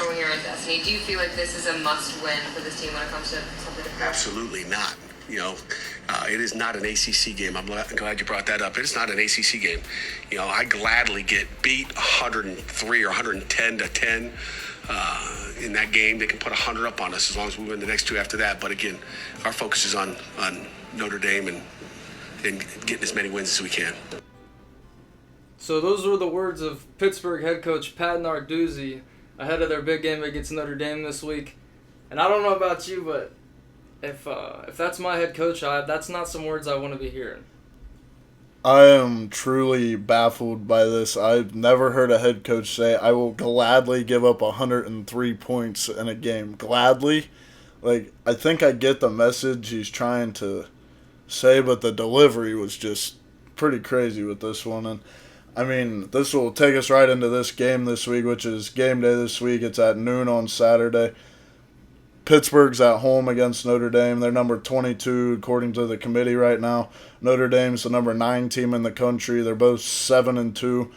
controlling your own destiny. Do you feel like this is a must-win for this team when it comes to something like that? Absolutely not. It is not an ACC game. I'm glad you brought that up. It is not an ACC game. I gladly get beat 103 or 110 to 10 in that game. They can put 100 up on us as long as we win the next two after that. But again, our focus is on Notre Dame and getting as many wins as we can. So those were the words of Pittsburgh head coach Pat Narduzzi ahead of their big game against Notre Dame this week. And I don't know about you, but if that's my head coach, that's not some words I want to be hearing. I am truly baffled by this. I've never heard a head coach say, I will gladly give up 103 points in a game. Gladly? I think I get the message he's trying to say, but the delivery was just pretty crazy with this one. And this will take us right into this game this week, which is game day this week. It's at noon on Saturday. Pittsburgh's at home against Notre Dame. They're number 22 according to the committee right now. Notre Dame's the number 9 team in the country. They're both 7-2.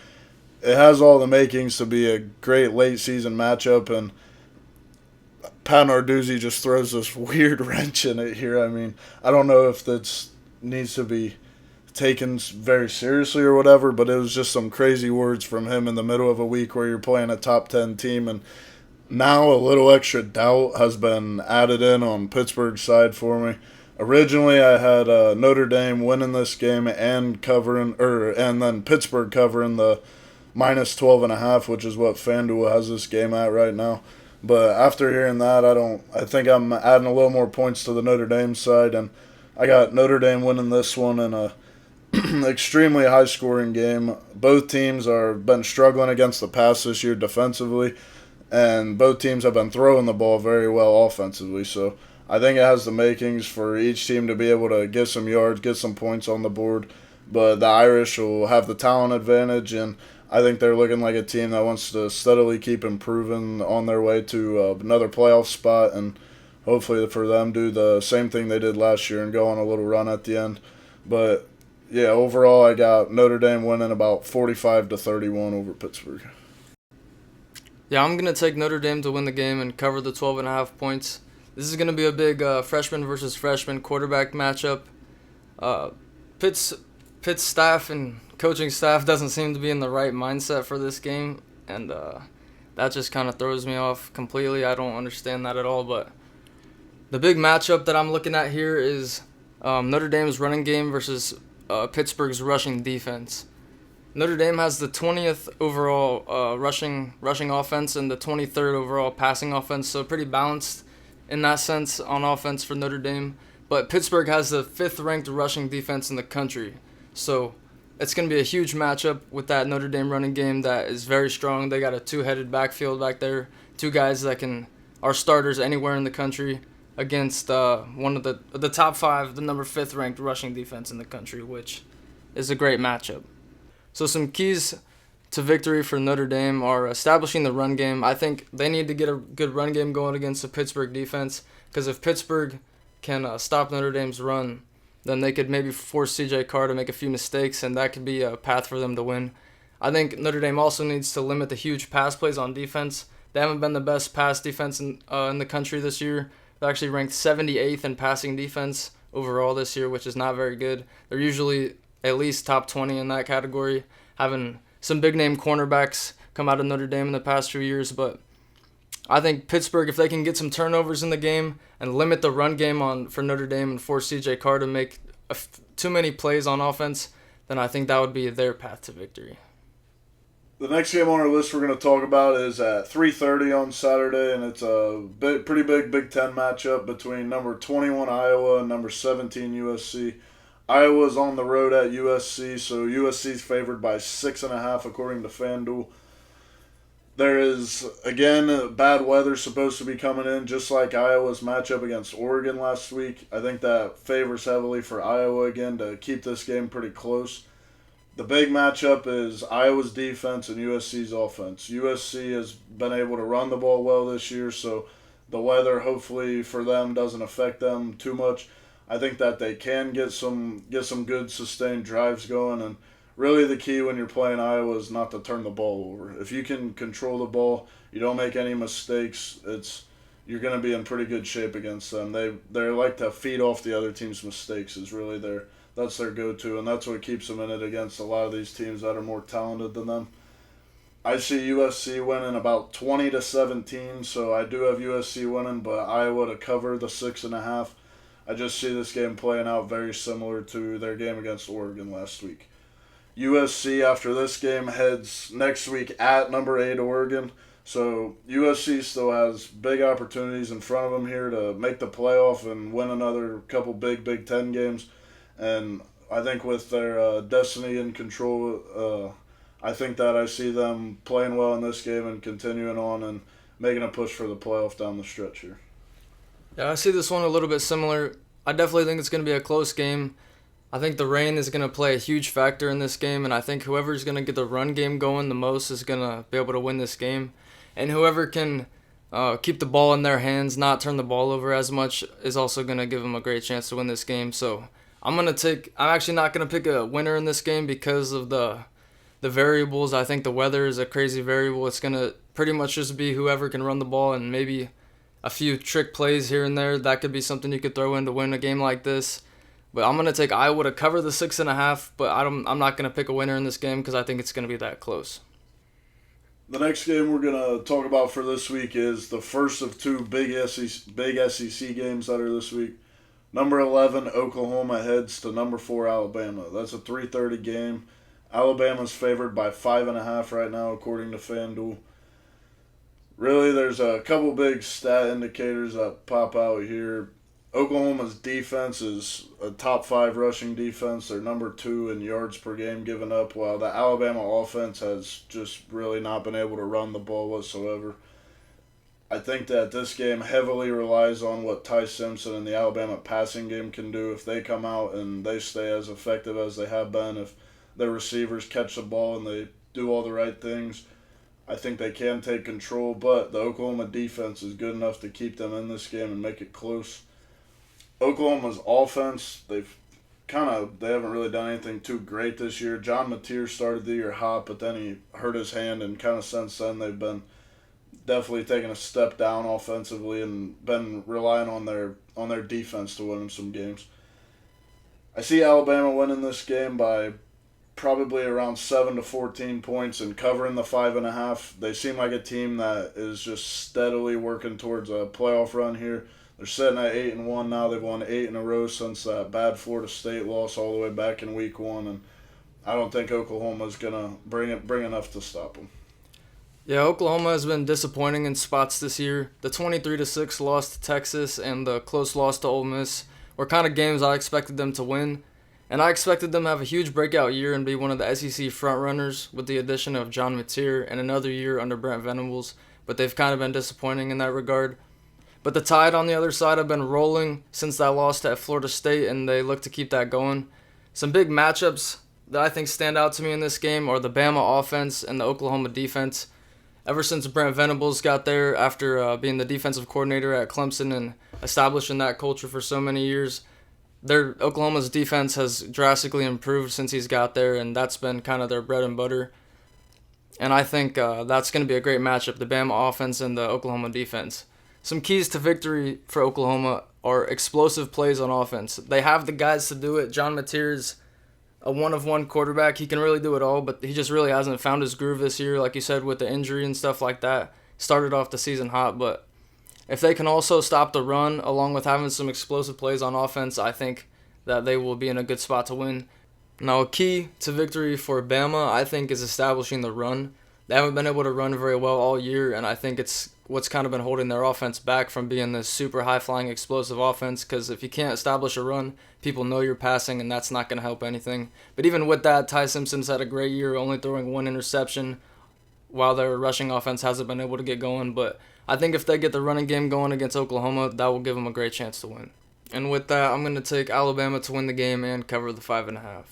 It has all the makings to be a great late season matchup, and Pat Narduzzi just throws this weird wrench in it here. I don't know if that needs to be taken very seriously or whatever, but it was just some crazy words from him in the middle of a week where you're playing a top 10 team, and now a little extra doubt has been added in on Pittsburgh's side for me. Originally, I had Notre Dame winning this game and then Pittsburgh covering the minus 12.5, which is what FanDuel has this game at right now. But after hearing that, I think I'm adding a little more points to the Notre Dame side, and I got Notre Dame winning this one in a extremely high-scoring game. Both teams have been struggling against the pass this year defensively, and both teams have been throwing the ball very well offensively. So I think it has the makings for each team to be able to get some yards, get some points on the board. But the Irish will have the talent advantage, and I think they're looking like a team that wants to steadily keep improving on their way to another playoff spot, and hopefully for them do the same thing they did last year and go on a little run at the end. But yeah, overall I got Notre Dame winning about 45-31 over Pittsburgh. Yeah, I'm going to take Notre Dame to win the game and cover the 12.5 points. This is going to be a big freshman versus freshman quarterback matchup. Pitt's staff and coaching staff doesn't seem to be in the right mindset for this game, and that just kind of throws me off completely. I don't understand that at all, but the big matchup that I'm looking at here is Notre Dame's running game versus Pittsburgh's rushing defense. Notre Dame has the 20th overall rushing offense and the 23rd overall passing offense, so pretty balanced in that sense on offense for Notre Dame. But Pittsburgh has the 5th-ranked rushing defense in the country, so it's going to be a huge matchup with that Notre Dame running game that is very strong. They got a 2-headed backfield back there, 2 guys that are starters anywhere in the country against one of the top 5, the number 5th-ranked rushing defense in the country, which is a great matchup. So some keys to victory for Notre Dame are establishing the run game. I think they need to get a good run game going against the Pittsburgh defense, because if Pittsburgh can stop Notre Dame's run, then they could maybe force C.J. Carr to make a few mistakes, and that could be a path for them to win. I think Notre Dame also needs to limit the huge pass plays on defense. They haven't been the best pass defense in the country this year. They're actually ranked 78th in passing defense overall this year, which is not very good. They're usually at least top 20 in that category, having some big-name cornerbacks come out of Notre Dame in the past few years. But I think Pittsburgh, if they can get some turnovers in the game and limit the run game for Notre Dame and force C.J. Carr to make too many plays on offense, then I think that would be their path to victory. The next game on our list we're going to talk about is at 3:30 on Saturday, and it's a pretty big Big Ten matchup between number 21 Iowa and number 17 USC. Iowa's on the road at USC, so USC's favored by 6.5 according to FanDuel. There is, again, bad weather supposed to be coming in, just like Iowa's matchup against Oregon last week. I think that favors heavily for Iowa again to keep this game pretty close. The big matchup is Iowa's defense and USC's offense. USC has been able to run the ball well this year, so the weather hopefully for them doesn't affect them too much. I think that they can get some good sustained drives going and really the key when you're playing Iowa is not to turn the ball over. If you can control the ball, you don't make any mistakes, you're going to be in pretty good shape against them. They like to feed off the other team's mistakes is really that's their go-to, and that's what keeps them in it against a lot of these teams that are more talented than them. I see USC winning about 20-17, so I do have USC winning, but Iowa to cover the 6.5. I just see this game playing out very similar to their game against Oregon last week. USC, after this game, heads next week at number 8 Oregon. So USC still has big opportunities in front of them here to make the playoff and win another couple Big Ten games. And I think with their destiny in control, I think that I see them playing well in this game and continuing on and making a push for the playoff down the stretch here. Yeah, I see this one a little bit similar. I definitely think it's going to be a close game. I think the rain is going to play a huge factor in this game, and I think whoever's going to get the run game going the most is going to be able to win this game. And whoever can keep the ball in their hands, not turn the ball over as much, is also going to give them a great chance to win this game. So I'm actually not going to pick a winner in this game because of the variables. I think the weather is a crazy variable. It's going to pretty much just be whoever can run the ball and maybe a few trick plays here and there. That could be something you could throw in to win a game like this. But I'm going to take Iowa to cover the 6.5, but I'm not going to pick a winner in this game because I think it's going to be that close. The next game we're going to talk about for this week is the first of two big SEC games that are this week. Number 11, Oklahoma heads to number 4, Alabama. That's a 3:30 game. Alabama's favored by 5.5 right now, according to FanDuel. Really, there's a couple big stat indicators that pop out here. Oklahoma's defense is a top 5 rushing defense. They're number 2 in yards per game given up, while the Alabama offense has just really not been able to run the ball whatsoever. I think that this game heavily relies on what Ty Simpson and the Alabama passing game can do. If they come out and they stay as effective as they have been, if their receivers catch the ball and they do all the right things, I think they can take control. But the Oklahoma defense is good enough to keep them in this game and make it close. Oklahoma's offense, they haven't really done anything too great this year. John Mateer started the year hot, but then he hurt his hand, and kind of since then they've been definitely taking a step down offensively and been relying on their defense to win them some games. I see Alabama winning this game by probably around 7 to 14 points and covering the 5.5. They seem like a team that is just steadily working towards a playoff run here. They're sitting at 8-1 now. They've won 8 in a row since that bad Florida State loss all the way back in week 1, and I don't think Oklahoma's gonna bring enough to stop them. Yeah, Oklahoma has been disappointing in spots this year. The 23-6 loss to Texas and the close loss to Ole Miss were kind of games I expected them to win, and I expected them to have a huge breakout year and be one of the SEC frontrunners with the addition of John Mateer and another year under Brent Venables, but they've kind of been disappointing in that regard. But the Tide on the other side have been rolling since that loss to Florida State, and they look to keep that going. Some big matchups that I think stand out to me in this game are the Bama offense and the Oklahoma defense. Ever since Brent Venables got there after being the defensive coordinator at Clemson and establishing that culture for so many years, Oklahoma's defense has drastically improved since he's got there, and that's been kind of their bread and butter. And I think that's going to be a great matchup, the Bama offense and the Oklahoma defense. Some keys to victory for Oklahoma are explosive plays on offense. They have the guys to do it. John Mateer's a one-of-one quarterback. He can really do it all, but he just really hasn't found his groove this year, like you said, with the injury and stuff like that. Started off the season hot, but if they can also stop the run along with having some explosive plays on offense, I think that they will be in a good spot to win. Now, a key to victory for Bama, I think, is establishing the run. They haven't been able to run very well all year, and I think it's what's kind of been holding their offense back from being this super high-flying, explosive offense, because if you can't establish a run, people know you're passing, and that's not going to help anything. But even with that, Ty Simpson's had a great year, only throwing 1 interception, while their rushing offense hasn't been able to get going. But I think if they get the running game going against Oklahoma, that will give them a great chance to win. And with that, I'm going to take Alabama to win the game and cover the 5.5.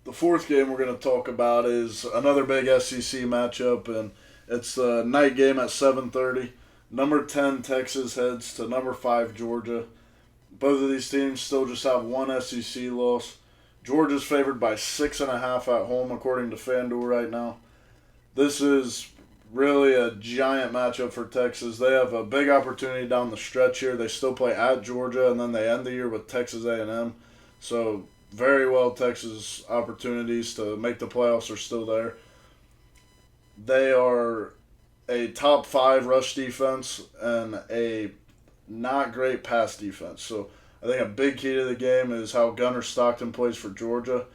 The fourth game we're going to talk about is another big SEC matchup, and it's the night game at 7:30. Number 10 Texas heads to number 5 Georgia. Both of these teams still just have one SEC loss. Georgia's favored by 6.5 at home, according to FanDuel right now. This is really a giant matchup for Texas. They have a big opportunity down the stretch here. They still play at Georgia, and then they end the year with Texas A&M. So very well, Texas' opportunities to make the playoffs are still there. They are a top 5 rush defense and a not great pass defense. So I think a big key to the game is how Gunnar Stockton plays for Georgia.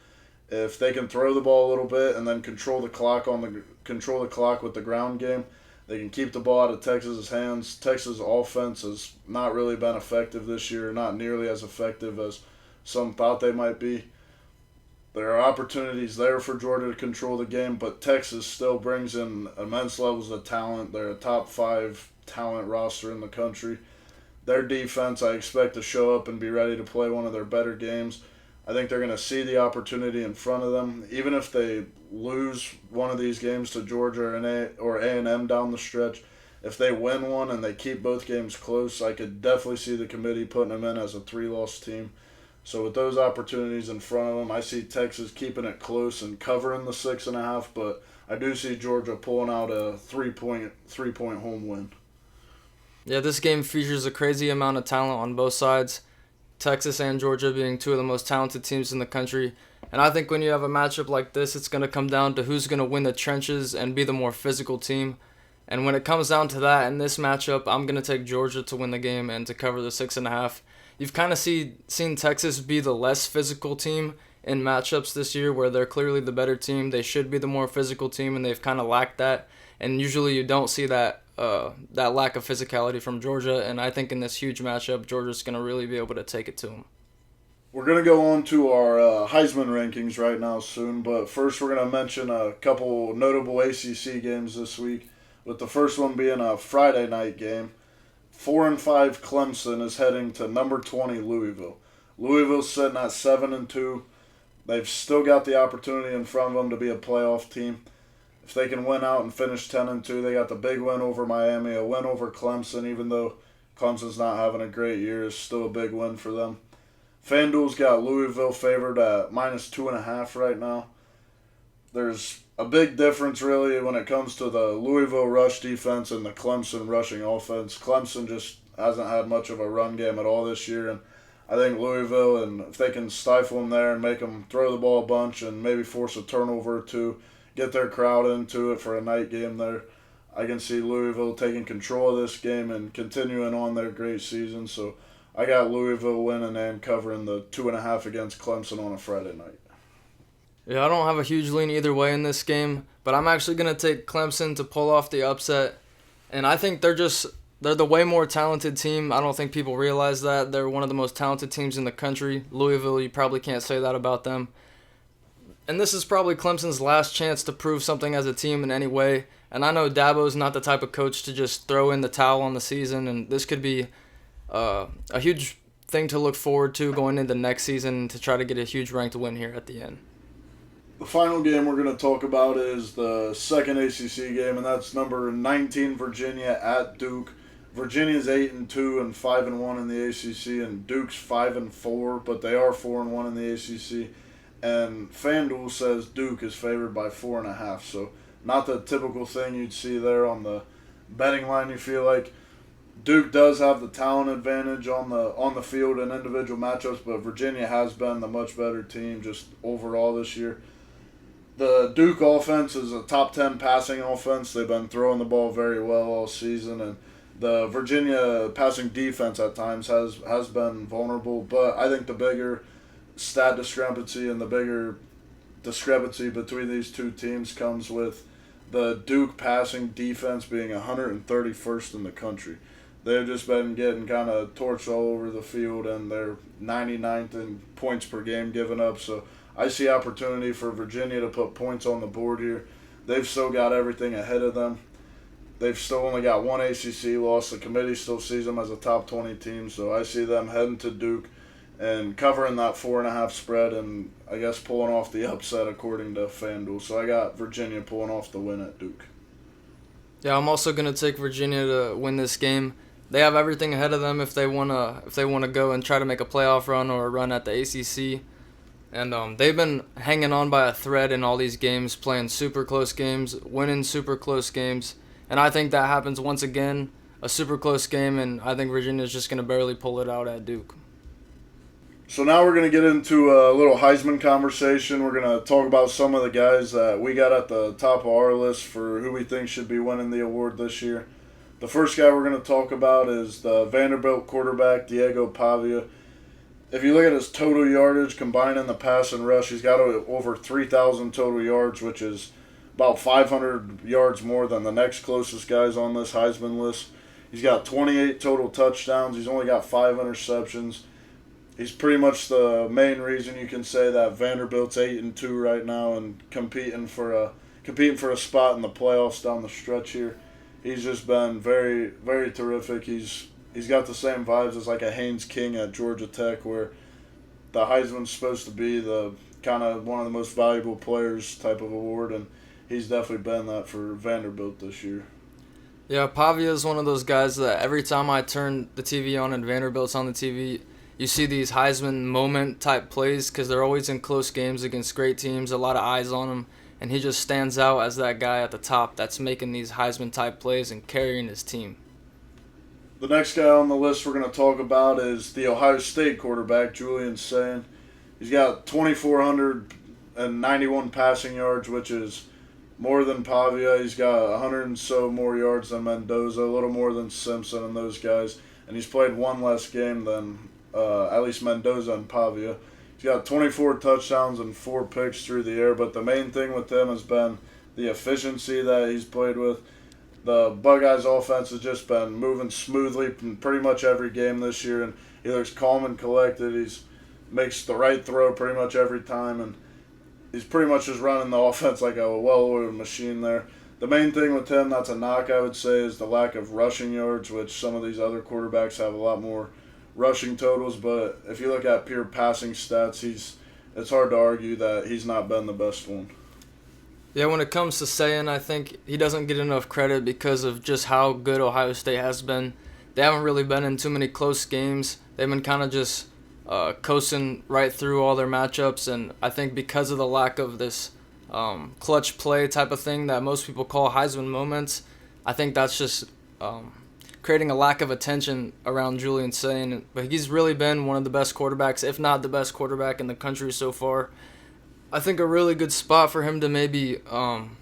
If they can throw the ball a little bit and then control the clock with the ground game, they can keep the ball out of Texas's hands. Texas' offense has not really been effective this year, not nearly as effective as some thought they might be. There are opportunities there for Georgia to control the game, but Texas still brings in immense levels of talent. They're a top 5 talent roster in the country. Their defense, I expect to show up and be ready to play one of their better games. I think they're going to see the opportunity in front of them. Even if they lose one of these games to Georgia or A&M down the stretch, if they win one and they keep both games close, I could definitely see the committee putting them in as a 3-loss team. So with those opportunities in front of them, I see Texas keeping it close and covering the 6.5, but I do see Georgia pulling out a 3-point home win. Yeah, this game features a crazy amount of talent on both sides. Texas and Georgia being two of the most talented teams in the country. And I think when you have a matchup like this, it's going to come down to who's going to win the trenches and be the more physical team. And when it comes down to that in this matchup, I'm going to take Georgia to win the game and to cover the 6.5. You've kind of seen Texas be the less physical team in matchups this year where they're clearly the better team. They should be the more physical team, and they've kind of lacked that. And usually you don't see that lack of physicality from Georgia. And I think in this huge matchup, Georgia's going to really be able to take it to them. We're going to go on to our Heisman rankings right now soon, but first we're going to mention a couple notable ACC games this week, with the first one being a Friday night game. 4-5 Clemson is heading to number 20 Louisville. Louisville's sitting at 7-2. They've still got the opportunity in front of them to be a playoff team. If they can win out and finish 10-2, they got the big win over Miami, a win over Clemson, even though Clemson's not having a great year, it's still a big win for them. FanDuel's got Louisville favored at -2.5 right now. There's a big difference, really, when it comes to the Louisville rush defense and the Clemson rushing offense. Clemson just hasn't had much of a run game at all this year, and I think Louisville, and if they can stifle them there and make them throw the ball a bunch and maybe force a turnover or two, get their crowd into it for a night game there, I can see Louisville taking control of this game and continuing on their great season. So I got Louisville winning and covering the 2.5 against Clemson on a Friday night. Yeah, I don't have a huge lean either way in this game, but I'm actually going to take Clemson to pull off the upset. And I think they're the way more talented team. I don't think people realize that. They're one of the most talented teams in the country. Louisville, you probably can't say that about them. And this is probably Clemson's last chance to prove something as a team in any way. And I know Dabo's not the type of coach to just throw in the towel on the season, and this could be a huge thing to look forward to going into next season to try to get a huge ranked win here at the end. The final game we're going to talk about is the second ACC game, and that's number 19 Virginia at Duke. Virginia's 8-2 and 5-1 in the ACC, and Duke's 5-4, but they are 4-1 in the ACC. And FanDuel says Duke is favored by 4.5, so not the typical thing you'd see there on the betting line. You feel like Duke does have the talent advantage on the field in individual matchups, but Virginia has been the much better team just overall this year. The Duke offense is a top 10 passing offense. They've been throwing the ball very well all season, and the Virginia passing defense at times has been vulnerable. But I think the bigger stat discrepancy and the bigger discrepancy between these two teams comes with the Duke passing defense being 131st in the country. They've just been getting kind of torched all over the field, and they're 99th in points per game given up. So I see opportunity for Virginia to put points on the board here. They've still got everything ahead of them. They've still only got one ACC loss. The committee still sees them as a top 20 team, so I see them heading to Duke and covering that 4.5 spread, and I guess pulling off the upset according to FanDuel. So I got Virginia pulling off the win at Duke. Yeah, I'm also going to take Virginia to win this game. They have everything ahead of them if they want to go and try to make a playoff run or a run at the ACC. And they've been hanging on by a thread in all these games, playing super close games, winning super close games. And I think that happens once again, a super close game, and I think Virginia's just going to barely pull it out at Duke. So now we're going to get into a little Heisman conversation. We're going to talk about some of the guys that we got at the top of our list for who we think should be winning the award this year. The first guy we're going to talk about is the Vanderbilt quarterback, Diego Pavia. If you look at his total yardage, combining the pass and rush, he's got over 3,000 total yards, which is about 500 yards more than the next closest guys on this Heisman list. He's got 28 total touchdowns. He's only got 5 interceptions. He's pretty much the main reason you can say that Vanderbilt's 8-2 right now and competing for a spot in the playoffs down the stretch here. He's just been very, very terrific. He's got the same vibes as like a Haynes King at Georgia Tech, where the Heisman's supposed to be the kind of one of the most valuable players type of award, and he's definitely been that for Vanderbilt this year. Yeah, Pavia is one of those guys that every time I turn the TV on and Vanderbilt's on the TV, you see these Heisman moment type plays because they're always in close games against great teams, a lot of eyes on him, and he just stands out as that guy at the top that's making these Heisman type plays and carrying his team. The next guy on the list we're going to talk about is the Ohio State quarterback, Julian Sayin. He's got 2,491 passing yards, which is more than Pavia. He's got 100 and so more yards than Mendoza, a little more than Simpson and those guys. And he's played one less game than at least Mendoza and Pavia. He's got 24 touchdowns and 4 picks through the air, but the main thing with him has been the efficiency that he's played with. The Buckeyes offense has just been moving smoothly in pretty much every game this year, and he looks calm and collected. He's makes the right throw pretty much every time, and he's pretty much just running the offense like a well-oiled machine there. The main thing with him that's a knock, I would say, is the lack of rushing yards, which some of these other quarterbacks have a lot more rushing totals, but if you look at pure passing stats, it's hard to argue that he's not been the best one. Yeah, when it comes to Sayin, I think he doesn't get enough credit because of just how good Ohio State has been. They haven't really been in too many close games. They've been kind of just coasting right through all their matchups, and I think because of the lack of this clutch play type of thing that most people call Heisman moments, I think that's just creating a lack of attention around Julian Sayin. But he's really been one of the best quarterbacks, if not the best quarterback in the country so far. I think a really good spot for him to maybe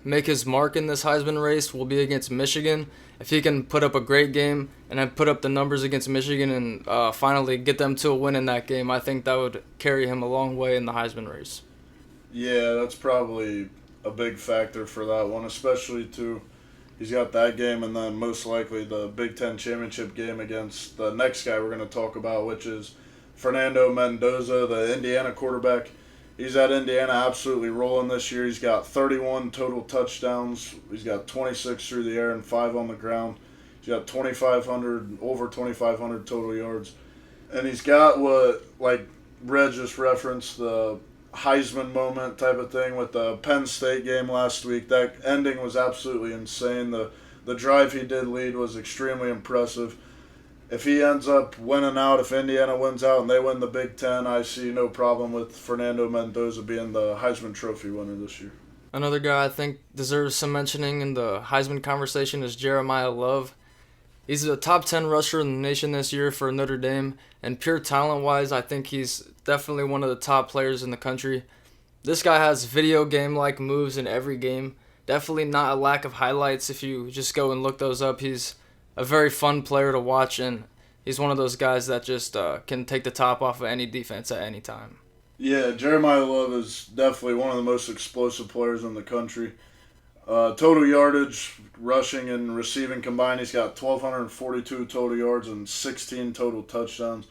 make his mark in this Heisman race will be against Michigan. If he can put up a great game and then put up the numbers against Michigan and finally get them to a win in that game, I think that would carry him a long way in the Heisman race. Yeah, that's probably a big factor for that one, especially too. He's got that game and then most likely the Big Ten championship game against the next guy we're going to talk about, which is Fernando Mendoza, the Indiana quarterback. He's at Indiana absolutely rolling this year. He's got 31 total touchdowns. He's got 26 through the air and 5 on the ground. He's got over 2,500 total yards. And he's got what, like Red just referenced, the Heisman moment type of thing with the Penn State game last week. That ending was absolutely insane. The drive he did lead was extremely impressive. If he ends up winning out, if Indiana wins out and they win the Big Ten, I see no problem with Fernando Mendoza being the Heisman Trophy winner this year. Another guy I think deserves some mentioning in the Heisman conversation is Jeremiah Love. He's a top 10 rusher in the nation this year for Notre Dame, and pure talent-wise, I think he's definitely one of the top players in the country. This guy has video game-like moves in every game. Definitely not a lack of highlights if you just go and look those up. He's a very fun player to watch, and he's one of those guys that just can take the top off of any defense at any time. Yeah, Jeremiah Love is definitely one of the most explosive players in the country. Total yardage, rushing and receiving combined, he's got 1,242 total yards and 16 total touchdowns.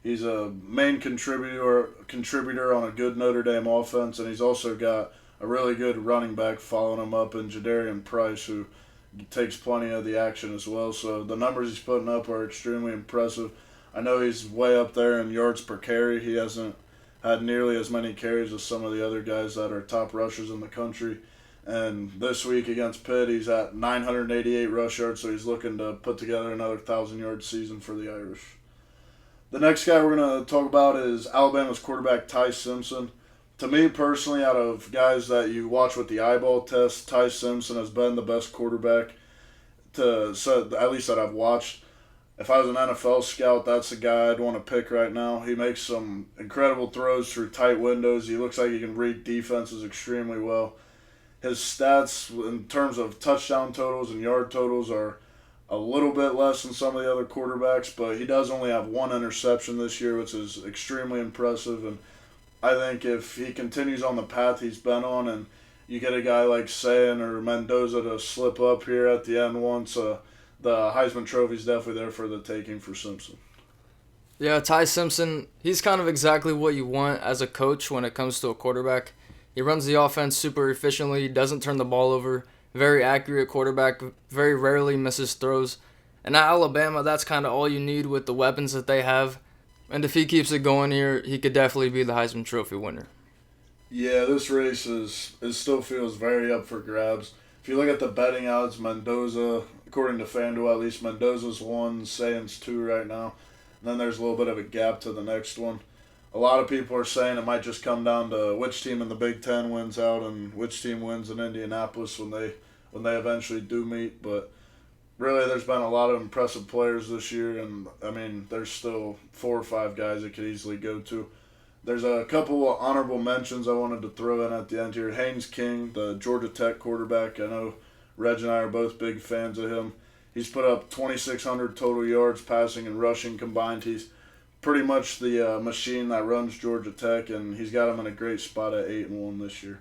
He's a main contributor on a good Notre Dame offense, and he's also got a really good running back following him up in Jadarian Price, who takes plenty of the action as well. So the numbers he's putting up are extremely impressive. I know he's way up there in yards per carry. He hasn't had nearly as many carries as some of the other guys that are top rushers in the country. And this week against Pitt, he's at 988 rush yards, so he's looking to put together another 1,000-yard season for the Irish. The next guy we're going to talk about is Alabama's quarterback Ty Simpson. To me personally, out of guys that you watch with the eyeball test, Ty Simpson has been the best quarterback at least that I've watched. If I was an NFL scout, that's the guy I'd want to pick right now. He makes some incredible throws through tight windows. He looks like he can read defenses extremely well. His stats in terms of touchdown totals and yard totals are a little bit less than some of the other quarterbacks, but he does only have one interception this year, which is extremely impressive. And I think if he continues on the path he's been on and you get a guy like Sayin or Mendoza to slip up here at the end once, the Heisman Trophy's definitely there for the taking for Simpson. Yeah, Ty Simpson, he's kind of exactly what you want as a coach when it comes to a quarterback. He runs the offense super efficiently, doesn't turn the ball over, very accurate quarterback, very rarely misses throws. And at Alabama, that's kind of all you need with the weapons that they have. And if he keeps it going here, he could definitely be the Heisman Trophy winner. Yeah, this race still feels very up for grabs. If you look at the betting odds, Mendoza, according to FanDuel at least, Mendoza's 1, Sayin's 2 right now. And then there's a little bit of a gap to the next one. A lot of people are saying it might just come down to which team in the Big Ten wins out and which team wins in Indianapolis when they eventually do meet. But really, there's been a lot of impressive players this year, and I mean, there's still 4 or 5 guys it could easily go to. There's a couple of honorable mentions I wanted to throw in at the end here. Haynes King, the Georgia Tech quarterback. I know Reg and I are both big fans of him. He's put up 2,600 total yards passing and rushing combined. He's pretty much the machine that runs Georgia Tech, and he's got him in a great spot at 8-1 this year.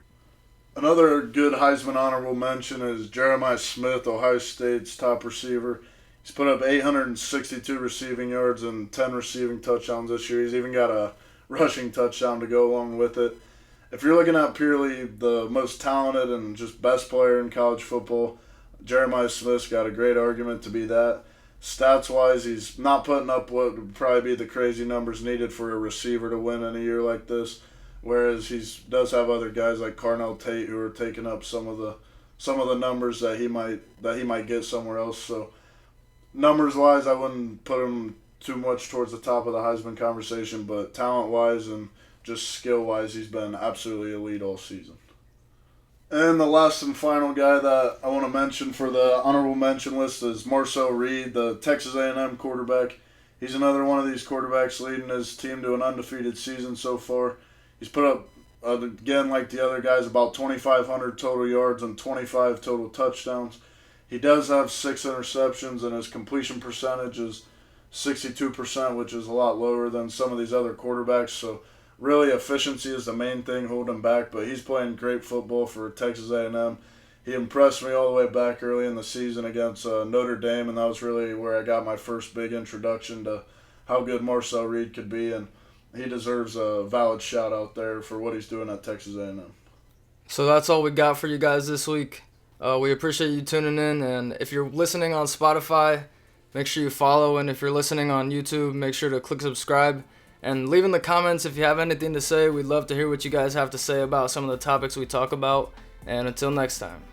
Another good Heisman honorable mention is Jeremiah Smith, Ohio State's top receiver. He's put up 862 receiving yards and 10 receiving touchdowns this year. He's even got a rushing touchdown to go along with it. If you're looking at purely the most talented and just best player in college football, Jeremiah Smith's got a great argument to be that. Stats-wise, he's not putting up what would probably be the crazy numbers needed for a receiver to win in a year like this, whereas he does have other guys like Carnell Tate who are taking up some of the numbers that he might get somewhere else. So numbers-wise, I wouldn't put him too much towards the top of the Heisman conversation, but talent-wise and just skill-wise, he's been absolutely elite all season. And the last and final guy that I want to mention for the honorable mention list is Marcel Reed, the Texas A&M quarterback. He's another one of these quarterbacks leading his team to an undefeated season so far. He's put up, again, like the other guys, about 2,500 total yards and 25 total touchdowns. He does have 6 interceptions, and his completion percentage is 62%, which is a lot lower than some of these other quarterbacks. So really, efficiency is the main thing holding him back, but he's playing great football for Texas A&M. He impressed me all the way back early in the season against Notre Dame, and that was really where I got my first big introduction to how good Marcel Reed could be, and he deserves a valid shout-out there for what he's doing at Texas A&M. So that's all we got for you guys this week. We appreciate you tuning in, and if you're listening on Spotify, make sure you follow, and if you're listening on YouTube, make sure to click subscribe. And leave in the comments if you have anything to say. We'd love to hear what you guys have to say about some of the topics we talk about. And until next time.